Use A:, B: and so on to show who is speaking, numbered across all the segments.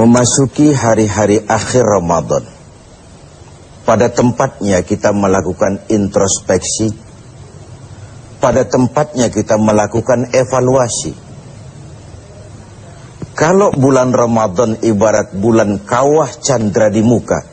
A: Memasuki hari-hari akhir Ramadan, pada tempatnya kita melakukan introspeksi, pada tempatnya kita melakukan evaluasi. Kalau bulan Ramadan ibarat bulan kawah candra di muka,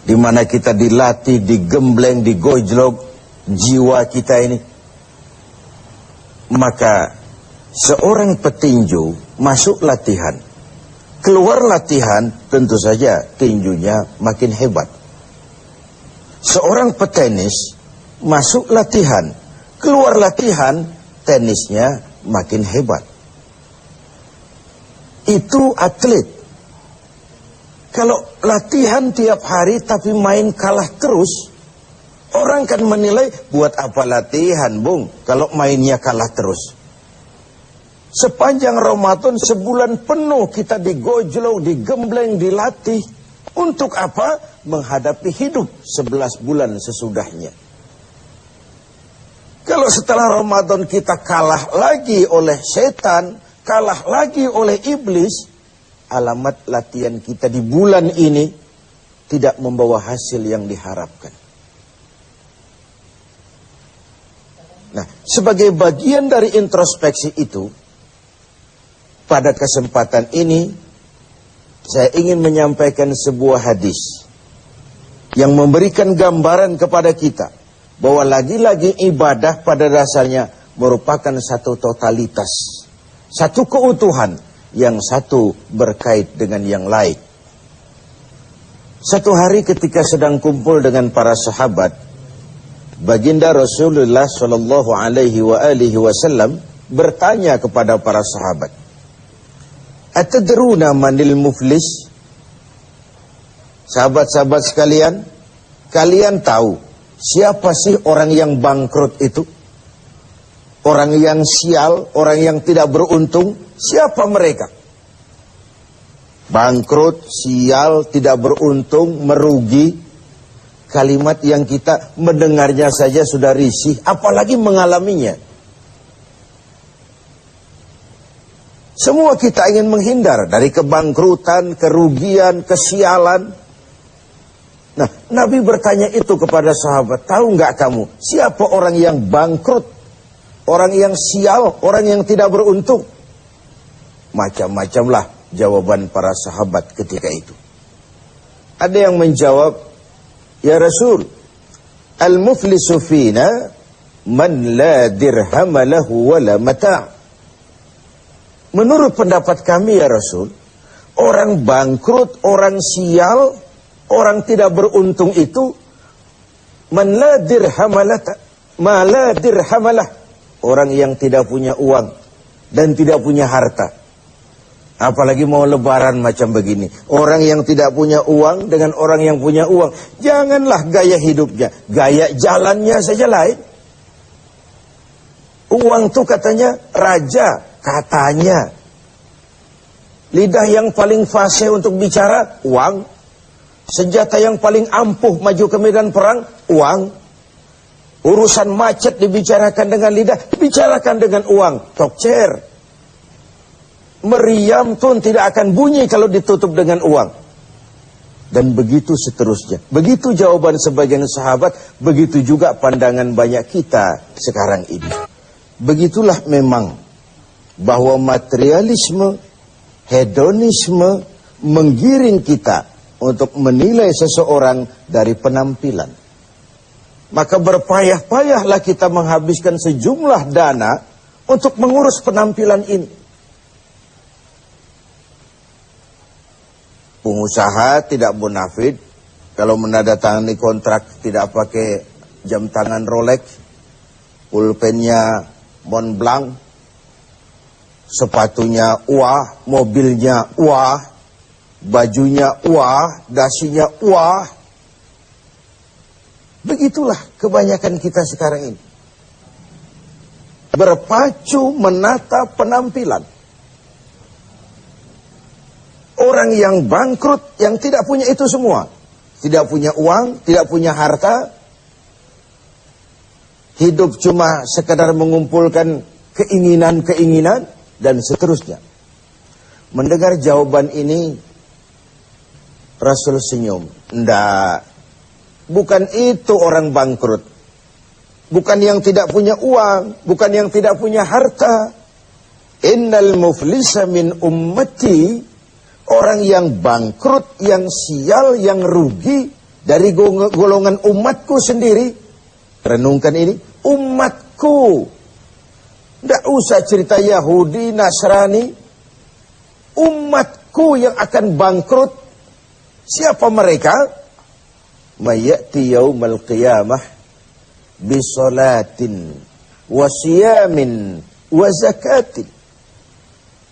A: di mana kita dilatih, digembleng, digojlok jiwa kita ini, maka seorang petinju masuk latihan, keluar latihan, tentu saja tinjunya makin hebat. Seorang petenis masuk latihan, keluar latihan, tenisnya makin hebat. Itu atlet. Kalau latihan tiap hari tapi main kalah terus, orang kan menilai, buat apa latihan, Bung, kalau mainnya kalah terus. Sepanjang Ramadan sebulan penuh kita digojlok, digembleng, dilatih. Untuk apa? Menghadapi hidup 11 bulan sesudahnya. Kalau setelah Ramadan kita kalah lagi oleh setan, kalah lagi oleh iblis, alamat latihan kita di bulan ini tidak membawa hasil yang diharapkan. Nah, sebagai bagian dari introspeksi itu, pada kesempatan ini, saya ingin menyampaikan sebuah hadis yang memberikan gambaran kepada kita bahwa lagi-lagi ibadah pada dasarnya merupakan satu totalitas, satu keutuhan, yang satu berkait dengan yang lain. Satu hari ketika sedang kumpul dengan para sahabat, baginda Rasulullah Shallallahu Alaihi Wasallam bertanya kepada para sahabat, "Atadruna manil muflis?" Sahabat-sahabat sekalian, kalian tahu siapa sih orang yang bangkrut itu? Orang yang sial, orang yang tidak beruntung, siapa mereka? Bangkrut, sial, tidak beruntung, merugi. Kalimat yang kita mendengarnya saja sudah risih, apalagi mengalaminya. Semua kita ingin menghindar dari kebangkrutan, kerugian, kesialan. Nah, Nabi bertanya itu kepada sahabat, tahu nggak kamu siapa orang yang bangkrut, orang yang sial, orang yang tidak beruntung? Macam-macamlah jawaban para sahabat ketika itu. Ada yang menjawab, ya Rasul, al-muflisu fina man la dirham lahu wala mata'. Menurut pendapat kami ya Rasul, orang bangkrut, orang sial, orang tidak beruntung itu man la dirhamalah, orang yang tidak punya uang dan tidak punya harta. Apalagi mau lebaran macam begini, orang yang tidak punya uang dengan orang yang punya uang, janganlah gaya hidupnya, gaya jalannya saja lain. Uang tuh katanya raja, katanya. Lidah yang paling fasih untuk bicara, uang. Senjata yang paling ampuh maju ke medan perang, uang. Urusan macet dibicarakan dengan lidah, bicarakan dengan uang. Tokcer. Meriam pun tidak akan bunyi kalau ditutup dengan uang. Dan begitu seterusnya. Begitu jawaban sebagian sahabat, begitu juga pandangan banyak kita sekarang ini. Begitulah memang bahwa materialisme, hedonisme menggiring kita untuk menilai seseorang dari penampilan. Maka berpayah-payahlah kita menghabiskan sejumlah dana untuk mengurus penampilan ini. Pengusaha tidak bonafid kalau menandatangani kontrak tidak pakai jam tangan Rolex, pulpennya Montblanc, sepatunya wah, mobilnya wah, bajunya wah, dasinya wah. Begitulah kebanyakan kita sekarang ini. Berpacu menata penampilan. Orang yang bangkrut, yang tidak punya itu semua. Tidak punya uang, tidak punya harta. Hidup cuma sekedar mengumpulkan keinginan-keinginan dan seterusnya. Mendengar jawaban ini, Rasul senyum. Ndak. Bukan itu orang bangkrut. Bukan yang tidak punya uang. Bukan yang tidak punya harta. Innal muflisa min ummati. Orang yang bangkrut, yang sial, yang rugi. Dari golongan umatku sendiri. Renungkan ini. Umatku. Ndak usah cerita Yahudi, Nasrani. Umatku yang akan bangkrut. Siapa mereka? Mayati yaumal qiyamah bisolatin wa siyamin wa zakatin.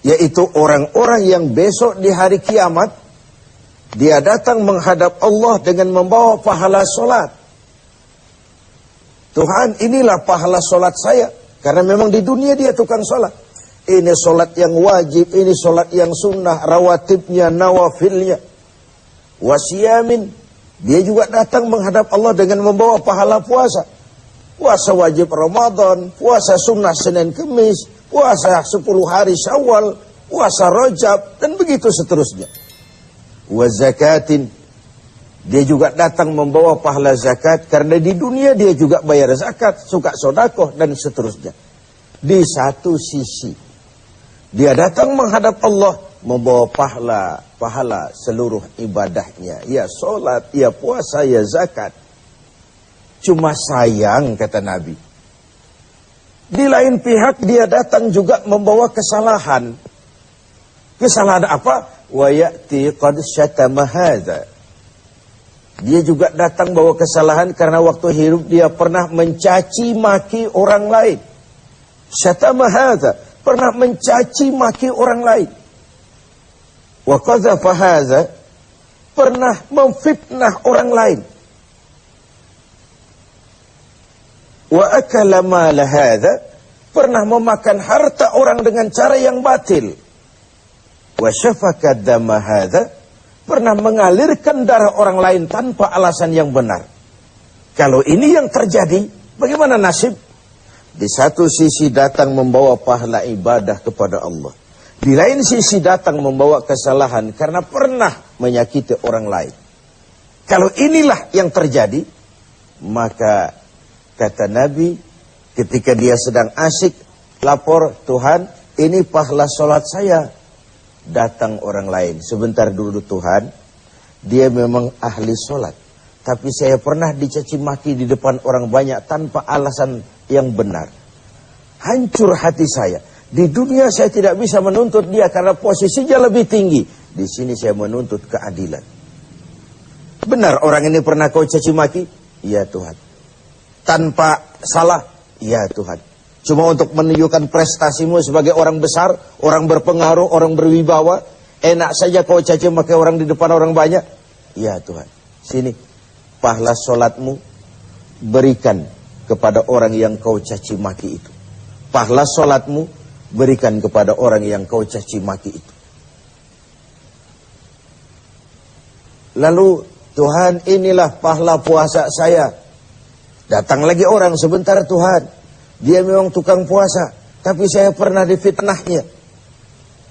A: Yaitu orang-orang yang besok di hari kiamat dia datang menghadap Allah dengan membawa pahala solat. Tuhan, inilah pahala solat saya. Karena memang di dunia dia tukang solat. Ini solat yang wajib, ini solat yang sunnah, rawatibnya, nawafilnya. Wasiyamin, dia juga datang menghadap Allah dengan membawa pahala puasa. Puasa wajib Ramadan, puasa sunnah Senin Kemis, puasa 10 hari Syawal, puasa Rajab, dan begitu seterusnya. Wa zakatin, dia juga datang membawa pahala zakat, karena di dunia dia juga bayar zakat, suka sodakoh, dan seterusnya. Di satu sisi, dia datang menghadap Allah, membawa pahala seluruh ibadahnya. Ya sholat, ya puasa, ya zakat. Cuma sayang, kata Nabi. Di lain pihak dia datang juga membawa kesalahan. Kesalahan apa? Wa ya'ti qad syatama hadza. Dia juga datang bawa kesalahan karena waktu hidup dia pernah mencaci maki orang lain. Syatama hadza, pernah mencaci maki orang lain. Wa qadhafa hadza, pernah memfitnah orang lain. Wa akala mal hadza, pernah memakan harta orang dengan cara yang batil. Wa syafaka dama hadza, pernah mengalirkan darah orang lain tanpa alasan yang benar. Kalau ini yang terjadi, bagaimana nasib? Di satu sisi datang membawa pahala ibadah kepada Allah. Di lain sisi datang membawa kesalahan karena pernah menyakiti orang lain. Kalau inilah yang terjadi, maka kata Nabi, ketika dia sedang asyik lapor, Tuhan, ini pahala sholat saya. Datang orang lain, sebentar dulu Tuhan, dia memang ahli sholat. Tapi saya pernah dicaci maki di depan orang banyak tanpa alasan yang benar. Hancur hati saya. Di dunia saya tidak bisa menuntut dia karena posisinya lebih tinggi. Di sini saya menuntut keadilan. Benar orang ini pernah kau caci maki? Ya Tuhan. Tanpa salah? Ya Tuhan. Cuma untuk menunjukkan prestasimu sebagai orang besar, orang berpengaruh, orang berwibawa. Enak saja kau caci maki orang di depan orang banyak? Ya Tuhan. Sini, pahala sholatmu berikan kepada orang yang kau caci maki itu. Pahala sholatmu berikan kepada orang yang kau caci maki itu. Lalu, Tuhan, inilah pahala puasa saya. Datang lagi orang, sebentar Tuhan, dia memang tukang puasa, tapi saya pernah difitnahnya.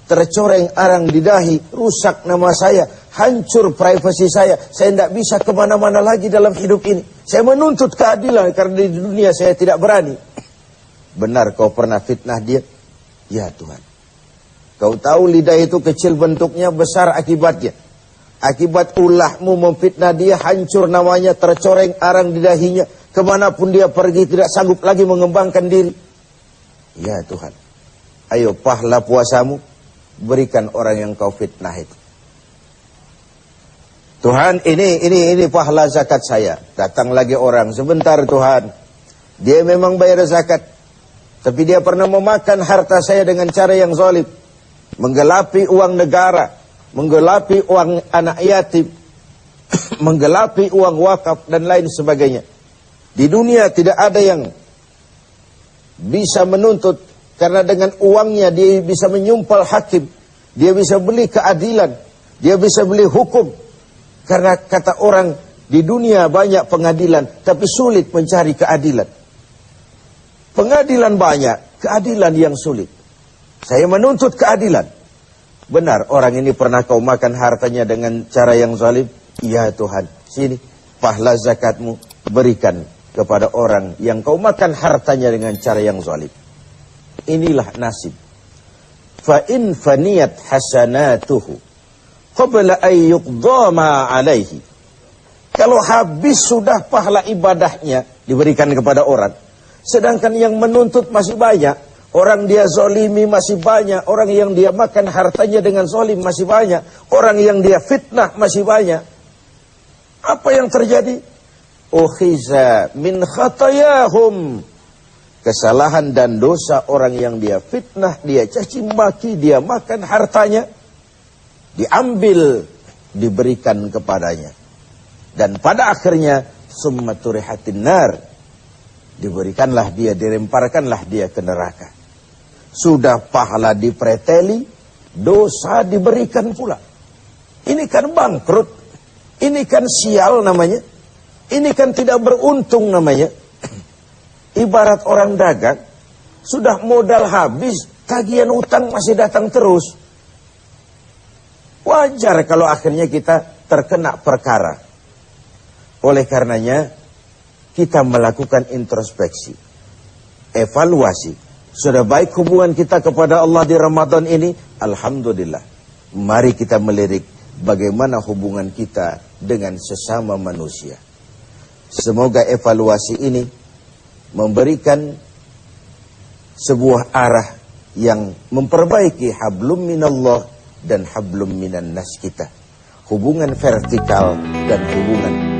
A: Tercoreng arang di dahi, rusak nama saya, hancur privasi saya tidak bisa kemana-mana lagi dalam hidup ini. Saya menuntut keadilan karena di dunia saya tidak berani. Benar kau pernah fitnah dia? Ya Tuhan. Kau tahu lidah itu kecil bentuknya, besar akibatnya. Akibat ulahmu memfitnah dia, hancur namanya, tercoreng arang di dahinya. Kemanapun dia pergi tidak sanggup lagi mengembangkan diri. Ya Tuhan. Ayo pahala puasamu berikan orang yang kau fitnah itu. Tuhan, ini pahala zakat saya. Datang lagi orang, sebentar Tuhan. Dia memang bayar zakat, tapi dia pernah memakan harta saya dengan cara yang zalim. Menggelapi uang negara, menggelapi uang anak yatim, menggelapi uang wakaf dan lain sebagainya. Di dunia tidak ada yang bisa menuntut, karena dengan uangnya dia bisa menyumpal hakim, dia bisa beli keadilan, dia bisa beli hukum. Karena kata orang, di dunia banyak pengadilan, tapi sulit mencari keadilan. Pengadilan banyak, keadilan yang sulit. Saya menuntut keadilan. Benar, orang ini pernah kau makan hartanya dengan cara yang zalim? Ya Tuhan, sini pahala zakatmu berikan kepada orang yang kau makan hartanya dengan cara yang zalim. Inilah nasib. Fa in faniyat hasanatuhu qabla an yuqda ma alaihi. Kalau habis sudah pahala ibadahnya diberikan kepada orang, sedangkan yang menuntut masih banyak, orang dia zalimi masih banyak, orang yang dia makan hartanya dengan zalim masih banyak, orang yang dia fitnah masih banyak. Apa yang terjadi? Ukhiza min khatayahum. Kesalahan dan dosa orang yang dia fitnah, dia caci maki, dia makan hartanya, diambil, diberikan kepadanya. Dan pada akhirnya summa turihatin nar, diberikanlah dia, dilemparkanlah dia ke neraka. Sudah pahala dipreteli, dosa diberikan pula. Ini kan bangkrut, ini kan sial namanya, ini kan tidak beruntung namanya. Ibarat orang dagang, sudah modal habis, tagihan utang masih datang terus. Wajar kalau akhirnya kita terkena perkara. Oleh karenanya, kita melakukan introspeksi, evaluasi. Sudah baik hubungan kita kepada Allah di Ramadan ini? Alhamdulillah. Mari kita melirik bagaimana hubungan kita dengan sesama manusia. Semoga evaluasi ini memberikan sebuah arah yang memperbaiki hablum minallah dan hablum minan nas kita. Hubungan vertikal dan hubungan